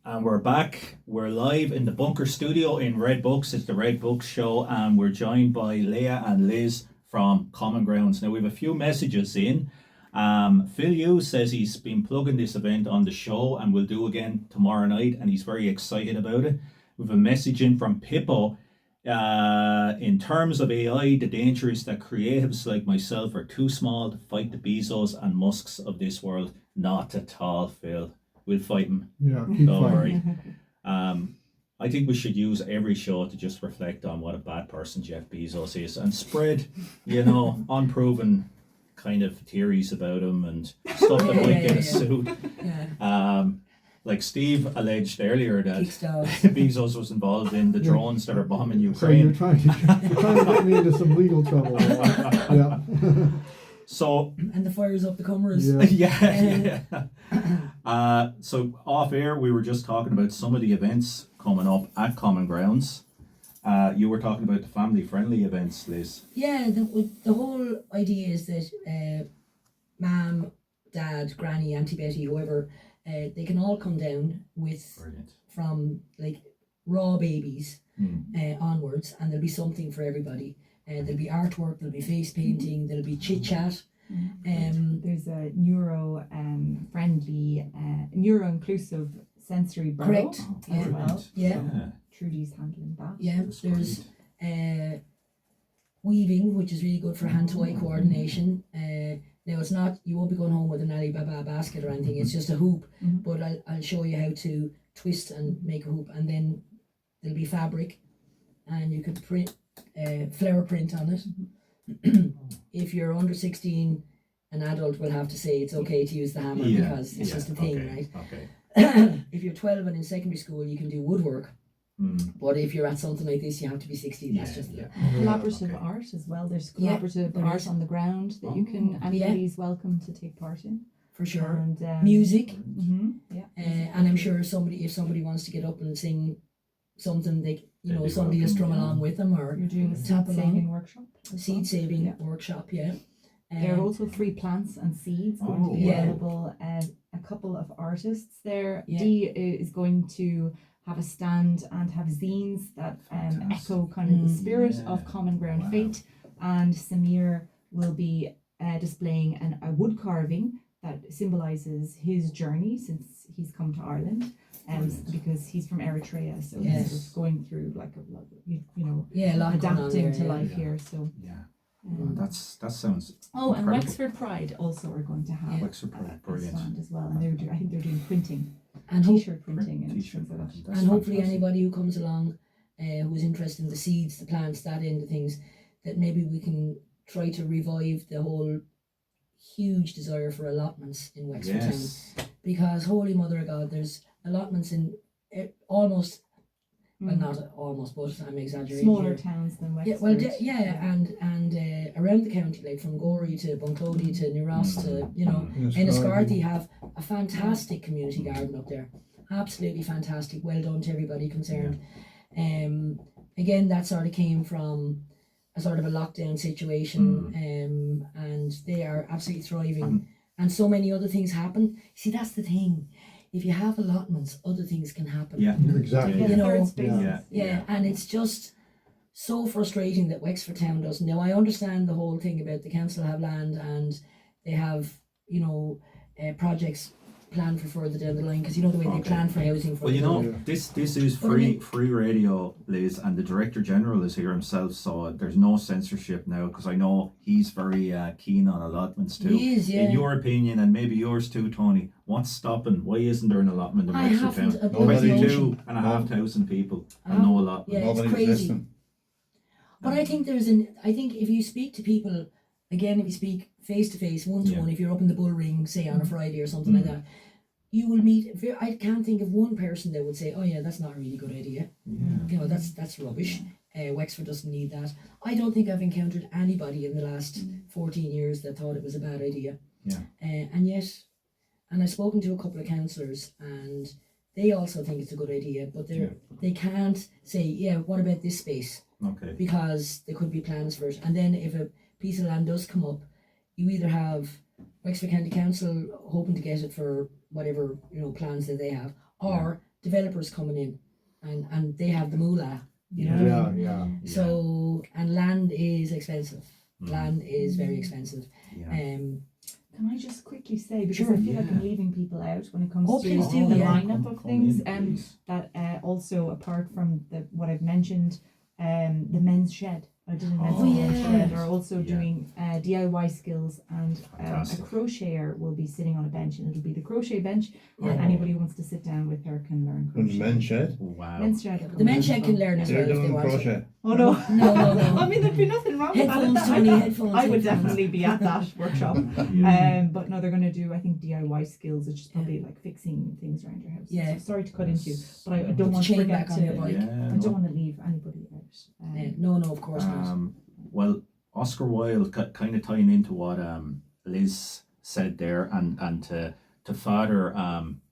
And we're back. We're live in the Bunker Studio in Red Books. It's the Red Books show, and we're joined by Leah and Liz from Common Grounds. Now, we have a few messages in. Phil Hughes says he's been plugging this event on the show and will do again tomorrow night, and he's very excited about it. We have a message in from Pippo. In terms of AI, the danger is that creatives like myself are too small to fight the Bezos and Musks of this world. Not at all, Phil. We'll fight him. Yeah, keep Don't fighting. worry. I think we should use every show to just reflect on what a bad person Jeff Bezos is and spread, unproven kind of theories about him and stuff that might get us sued. Like Steve alleged earlier that Bezos was involved in the drones that are bombing Ukraine. So you're trying to get me into some legal trouble. Yeah. So and the fires up the cameras. Yeah. So off air, we were just talking about some of the events coming up at Common Grounds. You were talking about the family-friendly events, Liz. Yeah, the whole idea is that mom, dad, granny, auntie Betty, whoever, they can all come down with from like raw babies onwards, and there'll be something for everybody. There'll be artwork, there'll be face painting, there'll be chit chat. There's a neuro-friendly, neuro-inclusive sensory burrow. Correct. As well. Yeah. So Trudy's handling that. Yeah. There's weaving, which is really good for hand-to-eye coordination. Now it's not, you won't be going home with an Alibaba basket or anything. It's just a hoop. But I'll show you how to twist and make a hoop, and then there'll be fabric, and you could print. Flower print on it. If you're under 16, an adult will have to say it's okay to use the hammer because it's just a thing, right? Okay. If you're 12 and in secondary school, you can do woodwork. But if you're at something like this, you have to be 16. That's just Collaborative art as well. There's collaborative art on the ground that you can, anybody's welcome to take part in. For sure. And music. And I'm sure if somebody wants to get up and sing something, they somebody will strum along with them, or you're doing a seed saving workshop. Seed saving workshop, There are also free plants and seeds going to be available. A couple of artists there. Dee is going to have a stand and have zines that echo kind of the spirit of Common Ground Fete, and Samir will be displaying a wood carving that symbolises his journey since he's come to Ireland. Because he's from Eritrea, so he's sort of going through like adapting to life here. So that sounds. Oh, and Wexford Pride also are going to have Wexford Pride, a stand as well, and I think they're doing printing and t-shirt printing and things like that. And hopefully anybody who comes along who's interested in the seeds, the plants, that end of things, that maybe we can try to revive the whole huge desire for allotments in Wexford town, because holy mother of God, there's allotments in almost, well, not almost, but I'm exaggerating. Smaller towns than Wexford. And around the county, like from Gorey to Bunclody to New Ross to Enniscarthy, have a fantastic community garden up there. Absolutely fantastic. Well done to everybody concerned. Again, that sort of came from a sort of a lockdown situation, and they are absolutely thriving. And so many other things happen. See, that's the thing. If you have allotments, other things can happen. Yeah, exactly. And it's just so frustrating that Wexford Town doesn't. Now, I understand the whole thing about the council have land and they have, projects planned for further down the line, because the way they plan for housing. This is free radio, Liz, and the Director General is here himself, so there's no censorship now, because I know he's very keen on allotments too. He is, In your opinion, and maybe yours too, Tony, what's stopping? Why isn't there an allotment in Wexford Town? 22,500 people and no allotment. Yeah, it's crazy. But I think if you speak to people, again, if you speak face to face, one to one, if you're up in the bull ring, say on a Friday or something like that, you will meet. I can't think of one person that would say, "Oh yeah, that's not a really good idea." That's rubbish. Wexford doesn't need that. I don't think I've encountered anybody in the last 14 years that thought it was a bad idea. And I've spoken to a couple of councillors, and they also think it's a good idea, but they can't say, what about this space? Okay. Because there could be plans for it. And then if a piece of land does come up, you either have Wexford County Council hoping to get it for whatever plans that they have, or developers coming in, and they have the moolah. You know what I mean? Yeah. So, and land is expensive. Land is very expensive. Yeah. Can I just quickly say, because Sure, I feel like I'm leaving people out when it comes to please do, the yeah. lineup of Come things, in, please. that also apart from what I've mentioned, the men's shed. I did a men's Oh, yeah. shed. They're also Yeah. doing DIY skills, and a Fantastic. crocheter will be sitting on a bench, and it'll be the crochet bench, Yeah. and anybody who wants to sit down with her can learn And crochet. the men's shed. Wow. Men's shed. The men check can learn as They're well if they doing want to. crochet. Oh no. No. I mean, there'd be nothing wrong with Headphones, that. Tony, headphones. I would headphones. definitely be at that workshop. Yeah. But no, they're going to do, I think, DIY skills, which is probably like fixing things around your house. Yeah. So sorry to cut into you, Yes. but I Put don't the want to chain forget back on your bike. Yeah, I no. don't want to leave anybody out. No, of course not. Well, Oscar Wilde, kind of tying into what Liz said there, and to further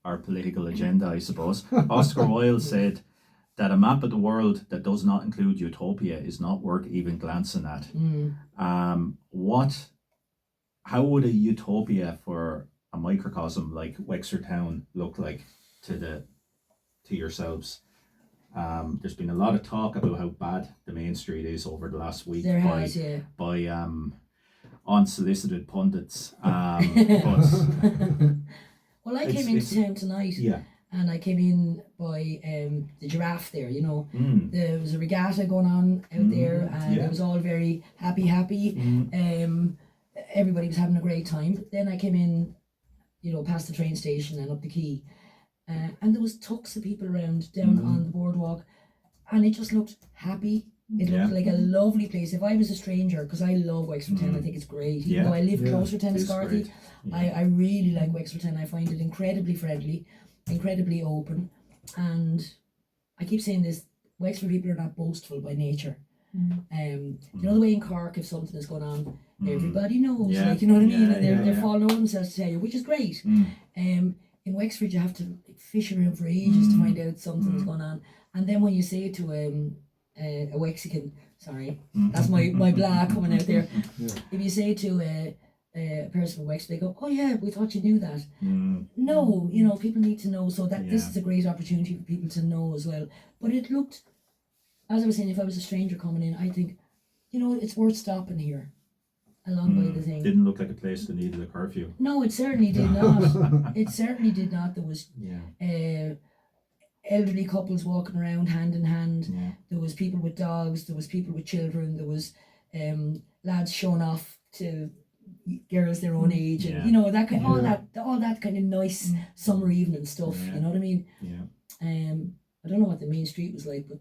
our political agenda, I suppose. Oscar Wilde said that a map of the world that does not include utopia is not worth even glancing at. How would a utopia for a microcosm like Wexford Town look like to yourselves? There's been a lot of talk about how bad the main street is over the last week There has, yeah. by unsolicited pundits. But Well, I It's- came into it's- town tonight, yeah, and I came in by the giraffe there, you know. mm, There was a regatta going on out there, and yeah. it was all very happy. Everybody was having a great time. Then I came in, you know, past the train station and up the quay, and there was tucks of people around down on the boardwalk, and it just looked happy. It Yeah. looked like a lovely place. If I was a stranger, because I love Wexford Town, I think it's great. Even Yeah. though I live Yeah. closer to It is Enniscorthy, great. I really like Wexford Town. I find it incredibly friendly, incredibly open, and I keep saying this: Wexford people are not boastful by nature. You know the way in Cork, if something is going on, everybody knows. Yeah. Like, you know what I mean? Yeah, And they're yeah. falling over themselves to tell you, which is great. Mm. In Wexford, you have to fish around for ages to find out something is going on, and then when you say to a Wexican, sorry, that's my blah coming out there. Yeah. If you say to a person from Wexford, they go, "Oh yeah, we thought you knew that." Mm. No, you know, people need to know, so that this Yeah. is a great opportunity for people to know as well. But it looked, as I was saying, if I was a stranger coming in, I think, you know, it's worth stopping here along by the thing. Didn't look like a place that needed a curfew. No, it certainly did not. It certainly did not. There was Yeah. elderly couples walking around hand in hand. Yeah. There was people with dogs. There was people with children. There was lads showing off to girls their own age, and Yeah. you know that kind, all Yeah. that kind of nice summer evening stuff. Yeah. You know what I mean? Yeah. I don't know what the main street was like, but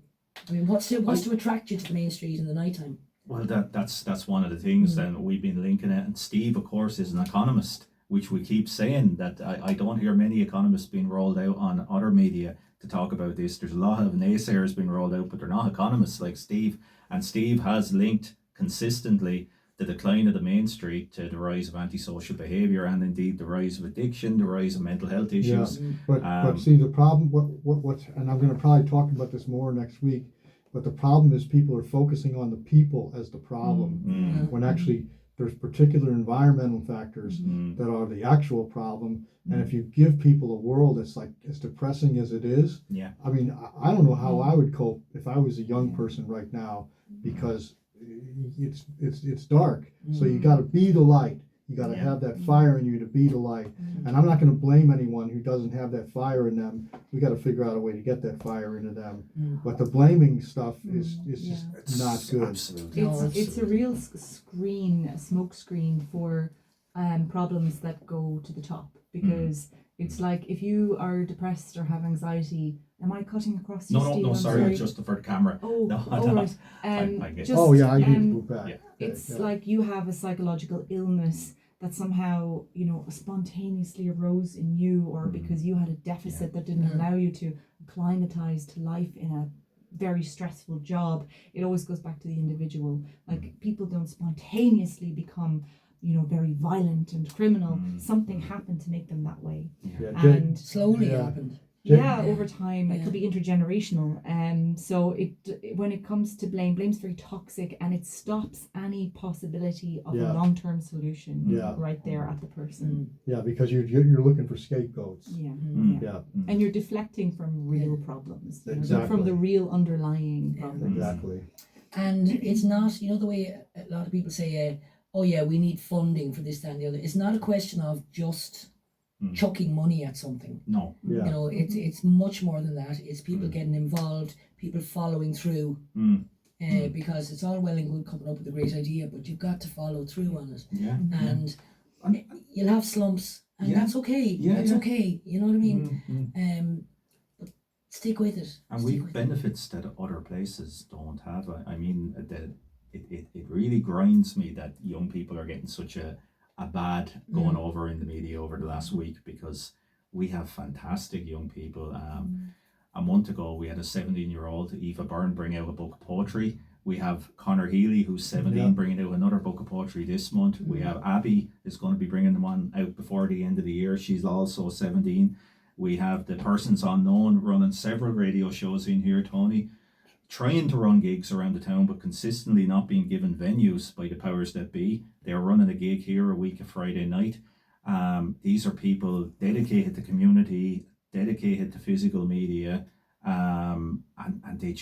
I mean, what's to attract you to the main street in the nighttime? Well, that's one of the things then we've been linking it. And Steve, of course, is an economist, which we keep saying that I don't hear many economists being rolled out on other media to talk about this. There's a lot of naysayers being rolled out, but they're not economists like Steve. And Steve has linked consistently the decline of the main street to the rise of antisocial behaviour, and indeed the rise of addiction, the rise of mental health issues. But see, the problem, what, and I'm going to probably talk about this more next week, but the problem is people are focusing on the people as the problem, when actually there's particular environmental factors that are the actual problem. And if you give people a world that's like as depressing as it is, Yeah. I mean, I don't know how I would cope if I was a young person right now, because it's dark. So you got to be the light. You got to have that fire in you to be the light. And I'm not going to blame anyone who doesn't have that fire in them. We got to figure out a way to get that fire into them. But the blaming stuff is just not good. Absolutely. It's a real smoke screen for problems that go to the top, because it's like if you are depressed or have anxiety. Am I cutting across you, Steve? No, I'm sorry, it's just for the camera. Oh, No, all right. I get Just, Oh yeah, I need to move back. yeah. It's Yeah. like you have a psychological illness that somehow, you know, spontaneously arose in you, or because you had a deficit that didn't allow you to acclimatize to life in a very stressful job. It always goes back to the individual. Like, people don't spontaneously become, you know, very violent and criminal. Something happened to make them that way. Yeah, And Slowly Yeah. happened. Yeah, over time. It could be intergenerational. So when it comes to blame's very toxic, and it stops any possibility of a long-term solution right there at the person. Yeah, because you're looking for scapegoats. And you're deflecting from real problems. Exactly. From the real underlying problems. Exactly. And it's not, you know, the way a lot of people say, oh yeah, we need funding for this, that and the other. It's not a question of just chucking money at something. No. Yeah. You know, it's much more than that. It's people getting involved, people following through. Because it's all well and good coming up with a great idea, but you've got to follow through on it. Yeah. And you'll have slumps, and that's okay. That's okay. You know what I mean? But stick with it. And we've benefits that other places don't have. I mean, it really grinds me that young people are getting such a bad going over in the media over the last week, because we have fantastic young people. A month ago, we had a 17-year-old, Eva Byrne, bring out a book of poetry. We have Connor Healy, who's 17, bringing out another book of poetry this month. We have Abby, is going to be bringing one out before the end of the year. She's also 17. We have the Persons Unknown running several radio shows in here, Tony, trying to run gigs around the town, but consistently not being given venues by the powers that be. They're running a gig here a week, a Friday night. These are people dedicated to community, dedicated to physical media, and they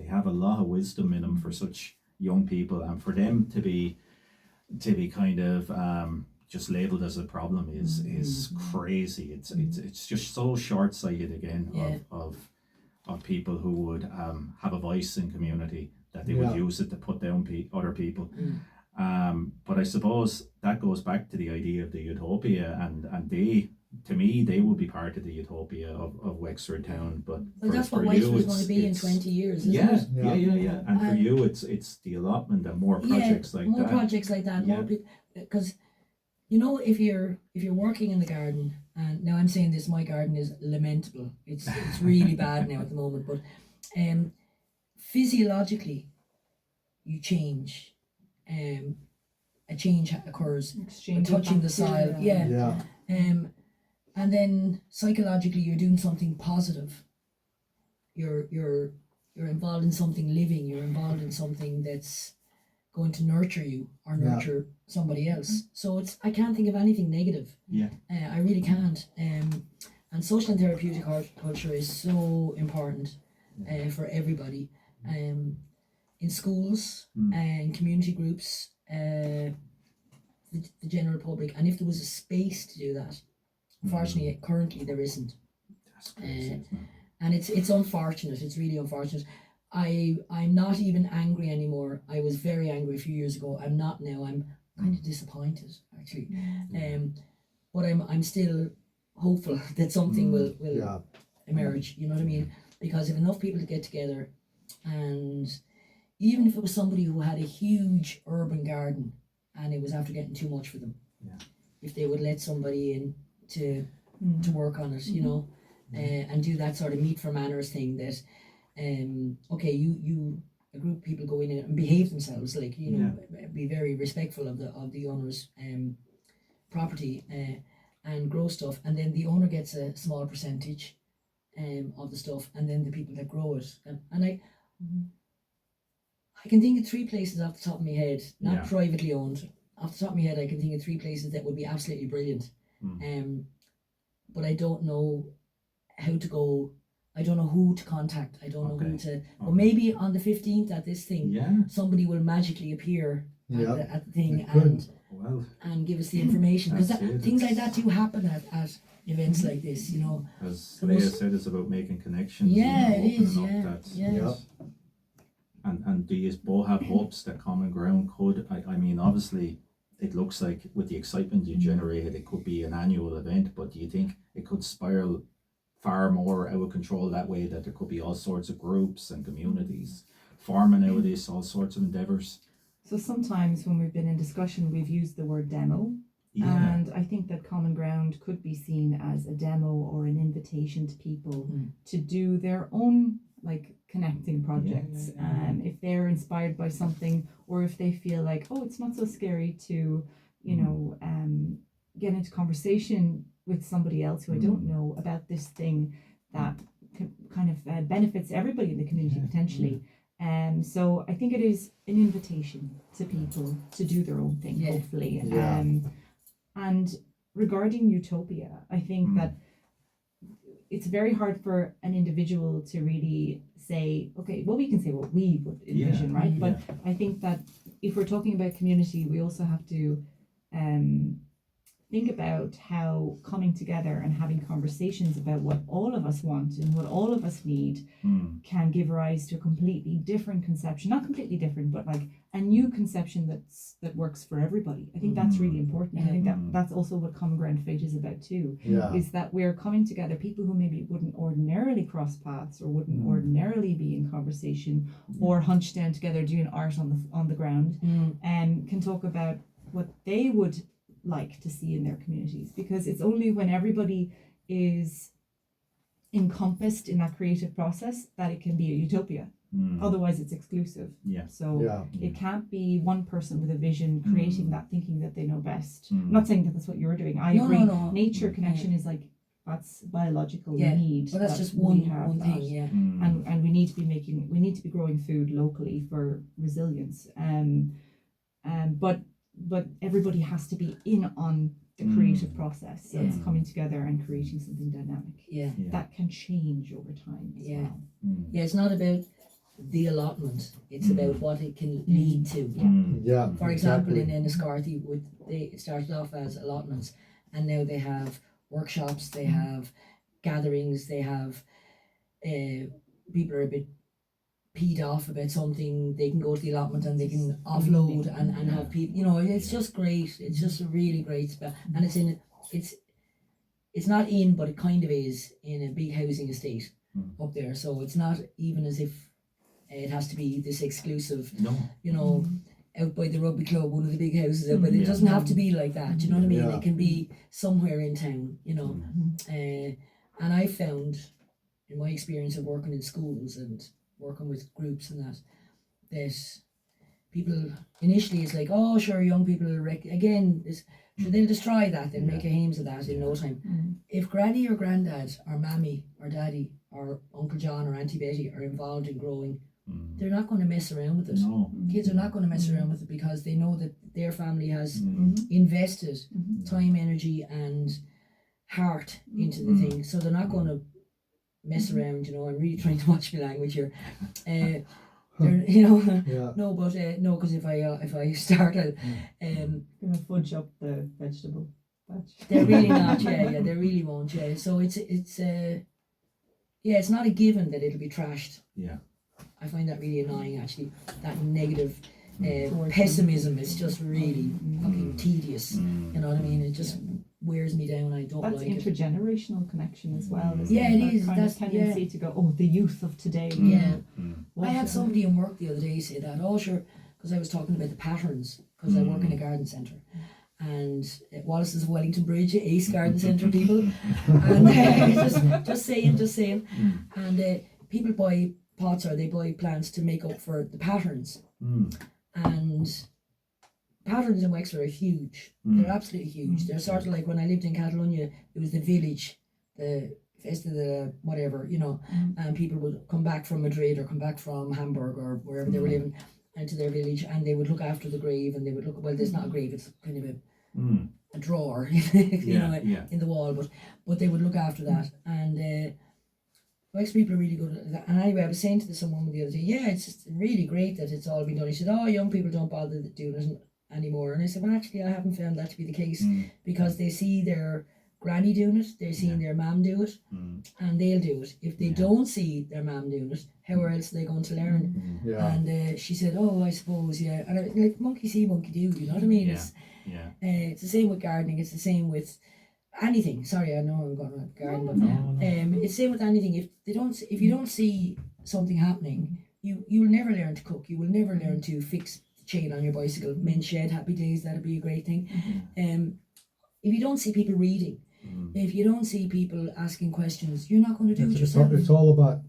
have a lot of wisdom in them for such young people, and for them to be kind of just labelled as a problem is crazy. It's just so short-sighted again of people who would have a voice in community, that they would use it to put down other people. But I suppose that goes back to the idea of the utopia, and to me, they will be part of the utopia of Wexford town. But that's what Wexford is going to be in 20 years, isn't it? Yeah. And for you, it's the allotment and more projects like that. More projects like that. More people, because you know, if you're working in the garden, and now I'm saying this, my garden is lamentable. It's really bad now at the moment. But physiologically, you change. A change occurs. Touching the soil. And then psychologically, you're doing something positive. You're involved in something living. You're involved in something that's going to nurture you or nurture somebody else. So I can't think of anything negative. I really can't. And social and therapeutic horticulture is so important for everybody. In schools and community groups, the general public, and if there was a space to do that. Unfortunately, currently there isn't. That's crazy, and it's unfortunate. It's really unfortunate. I'm not even angry anymore. I was very angry a few years ago. I'm not now. I'm kind of disappointed, actually. But I'm still hopeful that something will emerge. You know what I mean? Because if enough people to get together, and even if it was somebody who had a huge urban garden and it was after getting too much for them, if they would let somebody in to work on it, you know, and do that sort of meet for manners thing, that okay, you a group of people go in and behave themselves, like, you know, be very respectful of the owner's property and grow stuff, and then the owner gets a small percentage of the stuff, and then the people that grow it, and I can think of 3 places off the top of my head, not privately owned. Off the top of my head, I can think of 3 places that would be absolutely brilliant. But I don't know how to go. I don't know who to contact. I don't know who to. But maybe on the 15th at this thing, somebody will magically appear at the thing and give us the information, because things like that do happen at events like this, you know. As Leah said, it's about making connections. Yeah, it is. And do you both have hopes that Common Ground could, I mean, obviously it looks like with the excitement you generated, it could be an annual event, but do you think it could spiral far more out of control that way, that there could be all sorts of groups and communities forming out of this, all sorts of endeavours? So sometimes when we've been in discussion, we've used the word demo. And I think that Common Ground could be seen as a demo or an invitation to people to do their own, like, connecting projects. If they're inspired by something, or if they feel like, oh, it's not so scary to, you know, get into conversation with somebody else who I don't know about this thing, that kind of benefits everybody in the community potentially. So I think it is an invitation to people to do their own thing, hopefully. Yeah. And regarding utopia, I think that it's very hard for an individual to really say, okay, well, we can say what we would envision, right? But I think that if we're talking about community, we also have to think about how coming together and having conversations about what all of us want and what all of us need can give rise to a completely different conception, not completely different, but like a new conception that works for everybody. I think that's really important. I think that's also what Common Ground Fete is about too, is that we're coming together, people who maybe wouldn't ordinarily cross paths or wouldn't ordinarily be in conversation or hunched down together doing art on the ground, and can talk about what they would like to see in their communities, because it's only when everybody is encompassed in that creative process that it can be a utopia. Otherwise it's exclusive. So it can't be one person with a vision creating that, thinking that they know best. I'm not saying that that's what you're doing. I agree. Nature connection is like, that's biological need. But that's just one thing. And we need to be growing food locally for resilience. But everybody has to be in on the creative process. So it's coming together and creating something dynamic. That can change over time as well. Yeah, it's not about the allotment, it's about what it can lead to. For example, in Enniscorthy, they started off as allotments, and now they have workshops, they have gatherings, they have people are a bit peed off about something, they can go to the allotment and they can offload and have people, you know, it's just great. It's just a really great spell, and it's not in, but it kind of is in a big housing estate up there, so it's not even as if it has to be this exclusive, you know, out by the rugby club, one of the big houses out by it doesn't have to be like that, do you know what I mean? It can be somewhere in town, you know. And I found in my experience of working in schools and working with groups and that people initially it's like, oh sure, young people again this, sure, they'll destroy that, they'll make a hames of that in no time. If granny or granddad or mammy or daddy or Uncle John or Auntie Betty are involved in growing, they're not going to mess around with it. Kids are not going to mess around with it because they know that their family has invested time, energy and heart into the thing, so they're not going to mess around, you know. I'm really trying to watch my language here. You know, no, but no, because if I start, gonna fudge up the vegetable batch. They're really not, they really won't, So it's it's not a given that it'll be trashed. I find that really annoying, actually. That negative pessimism is just really fucking tedious. You know what I mean? It just wears me down. I don't like it. That's intergenerational connection as well. It is. That's tendency to go, oh, the youth of today. I had somebody in work the other day say that, oh sure, because I was talking about the patterns, because I work in a garden centre. And Wallace's Wellington Bridge, Ace Garden Centre people. And just saying. And people buy pots or they buy plants to make up for the patterns. And patterns in Wexford are huge. They're absolutely huge. They're sort of like when I lived in Catalonia, it was the village, the Festa de whatever, you know, and people would come back from Madrid or come back from Hamburg or wherever they were living into their village, and they would look after the grave, and they would look, well, there's not a grave, it's kind of a drawer, you know, in the wall, but they would look after that. And Wexford people are really good at that. And anyway, I was saying to someone the other day, it's just really great that it's all been done. He said, oh, young people don't bother doing it anymore. And I said, well, actually, I haven't found that to be the case, because they see their granny doing it, they're seeing their mum do it, and they'll do it. If they don't see their mum doing it, how else are they going to learn? And she said, oh, I suppose, and I, like, monkey see, monkey do, you know what I mean? It's the same with gardening, it's the same with anything. Sorry, I know I'm going on garden, but it's the same with anything. If you don't see something happening, you will never learn to cook, you will never learn to fix the chain on your bicycle, men's shed, happy days, that'll be a great thing. If you don't see people reading, if you don't see people asking questions, you're not going to do it yourself. It's all about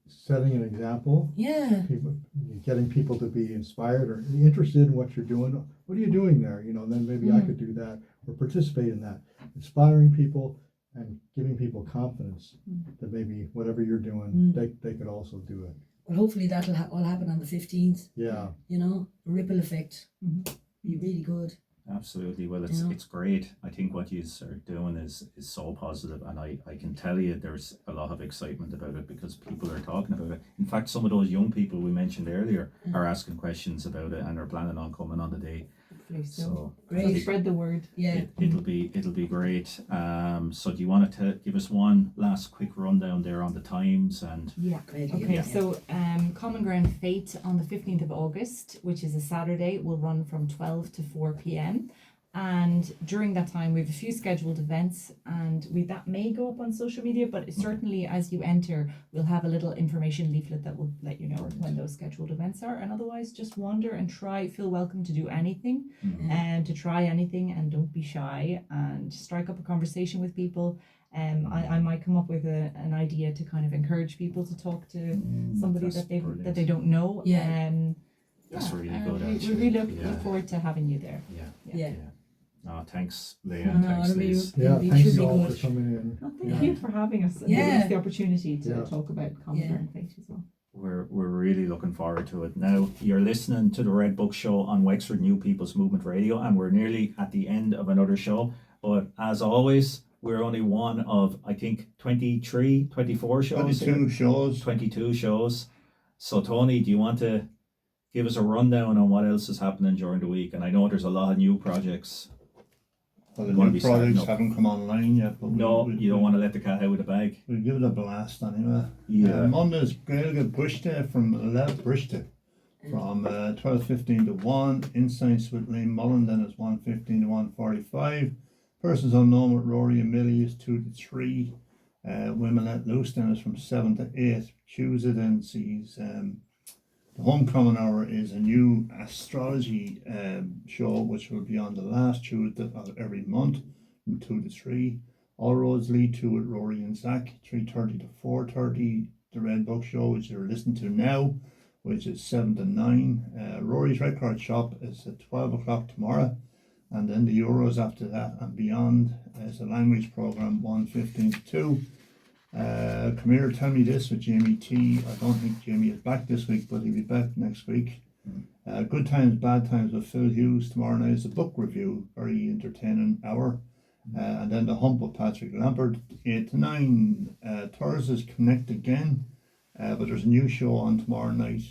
setting an example. People, getting people to be inspired or interested in what you're doing. What are you doing there? You know, then maybe I could do that or participate in that. Inspiring people and giving people confidence that maybe whatever you're doing, they could also do it. Well, hopefully that'll all happen on the 15th. Yeah. You know, a ripple effect. Be really good. Absolutely. Well, You know? it's great. I think what you are doing is so positive, and I can tell you there's a lot of excitement about it because people are talking about it. In fact, some of those young people we mentioned earlier are asking questions about it and are planning on coming on the day. Hopefully So Great. spread the word. Yeah. it'll be great. So do you want to give us one last quick rundown there on the times and? Yeah. Great. Okay, Yeah. so Common Ground Fete on the 15th of August, which is a Saturday, will run from 12 to 4 p.m. And during that time, we have a few scheduled events, and that may go up on social media, but certainly as you enter, we'll have a little information leaflet that will let you know when those scheduled events are. And otherwise, just wander and feel welcome to do anything and to try anything, and don't be shy and strike up a conversation with people. I might come up with an idea to kind of encourage people to talk to somebody That's that they don't know. Yeah. That's really good. We Actually. really look forward to having you there. Yeah. Oh, thanks, Leah. No, And thanks, it'll be- Liz. Yeah, It thanks should be all good. for coming in. Well, thank you for having us and Yeah. giving us the opportunity to Yeah. talk about Common Yeah. Ground Fete as well. We're really looking forward to it. Now, you're listening to the Red Book Show on Wexford New People's Movement Radio, and we're nearly at the end of another show. But as always, we're only one of, I think, 23, 24 shows. 22 shows. 22 shows. So, Tony, do you want to give us a rundown on what else is happening during the week? And I know there's a lot of new projects. Well, the Gonna new be starting projects up. haven't come online yet, but No, you don't want to let the cat out of the bag. We'll give it a blast anyway. Yeah. Monday's Gaelic Bush Day from 11 Bush Day from 12:15 to 1. Insights with Liam Mullen then is 1:15 to 1:45. Persons Unknown with Rory and Millie is 2 to 3. Women Let Loose then is from 7 to 8. Tuesday then sees the Homecoming Hour is a new astrology show which will be on the last Tuesday of every month from 2 to 3. All roads lead to with Rory and Zach, 3:30 to 4:30. The Red Book Show, which you're listening to now, which is 7 to 9. Rory's Record Shop is at 12 o'clock tomorrow. And then the Euros after that and beyond is a language program, 1:15 to 2. Come here, tell me this with Jamie T. I don't think Jamie is back this week, but he'll be back next week. Good Times, Bad Times with Phil Hughes tomorrow night is a book review, very entertaining hour. And then the Hump with Patrick Lampard, 8 to 9. Thursday's Connect Again, but there's a new show on tomorrow night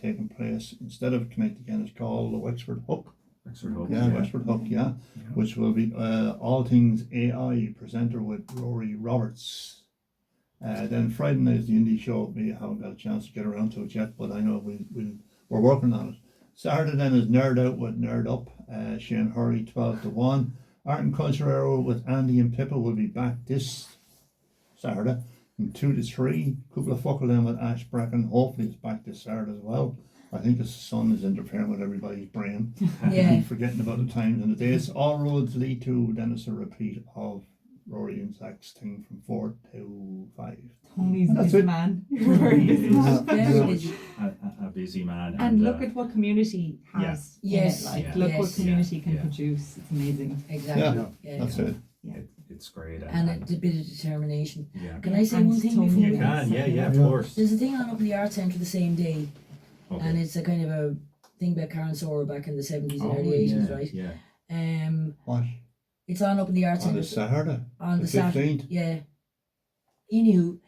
taking place. Instead of Connect Again, it's called the Wexford Hook. Wexford Hook. Wexford Hook, which will be all things AI, presenter with Rory Roberts. Then Friday night is the indie show. We haven't got a chance to get around to it yet, but I know we're working on it. Saturday then is Nerd Out with Nerd Up, Shane Hurley, 12 to 1. Art and Culture Hour with Andy and Pippa will be back this Saturday from 2 to 3. Couple of Fuckle then with Ash Bracken. Hopefully it's back this Saturday as well. I think the sun is interfering with everybody's brain. Yeah. Keep forgetting about the times and the days. All roads lead to, then it's a repeat of Rory and Zach's thing from 4 to 5. Tony's a That's busy it. man. Very busy man. Very busy. A busy man. And look at what community has. in Yes. it, like, Yeah. look what Yes. community can Yeah. produce. It's amazing. Exactly. Yeah. That's it. It's great. And a bit of determination. yeah. Can I say And one thing Tony before You we can, yeah, of Yeah. course. There's a thing on up in the Arts Centre the same day, and Okay. it's a kind of a thing about Karen Sora back in the 70s and Oh, early 80s, yeah, right? Yeah. What? It's on up in the Arts On the Centre Saturday? on the the Saturday. 15th? Yeah. Anywho,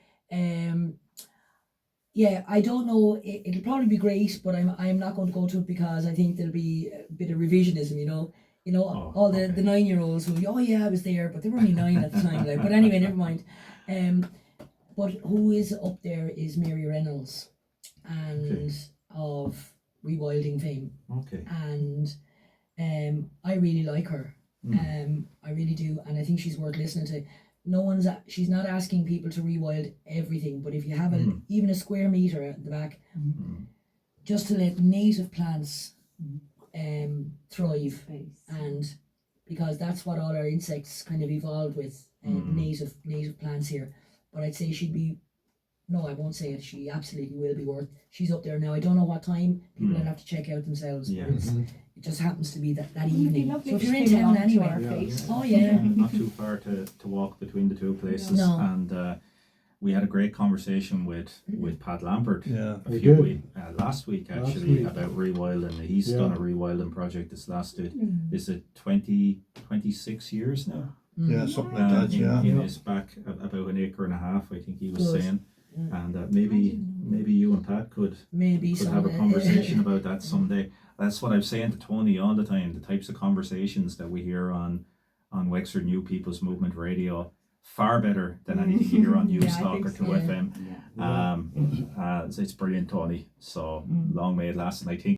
yeah, I don't know. It'll probably be great, but I'm not going to go to it because I think there'll be a bit of revisionism, you know. Oh, All the okay. 9-year-olds who, oh yeah, I was there, but they were only 9 at the time. Like, but anyway, never mind. But who is up there is Mary Reynolds, and of Rewilding fame, Okay. and I really like her. I really do, and I think she's worth listening to. She's not asking people to rewild everything, but if you have even a square meter at the back, just to let native plants thrive, Space. and because that's what all our insects kind of evolved with, native plants here. But I'd say she'd be, no, I won't say it. She absolutely will be worth. She's up there now. I don't know what time. People will have to check out themselves. Yeah. But It just happens to be that It'd be evening. lovely So if to you're in swim town along to anyway, our Yeah. fete. oh yeah, Not too far to walk between the two places. No. And we had a great conversation with Pat Lampert Yeah. a We few did. weeks last week Last actually week. about rewilding. He's Yeah. done a rewilding project that's lasted, Mm. is it 26 years now? Yeah, something like that, in, yeah. in Yeah. his back about an acre and a half, I think he was Good. saying. Yeah. And maybe you and Pat could maybe have a some conversation about that someday. That's what I'm saying to Tony all the time. The types of conversations that we hear on Wexford New People's Movement Radio, far better than anything you hear on Yeah, I Newstalk think or so. 2FM. Yeah. It's brilliant, Tony. So long may it last, and I think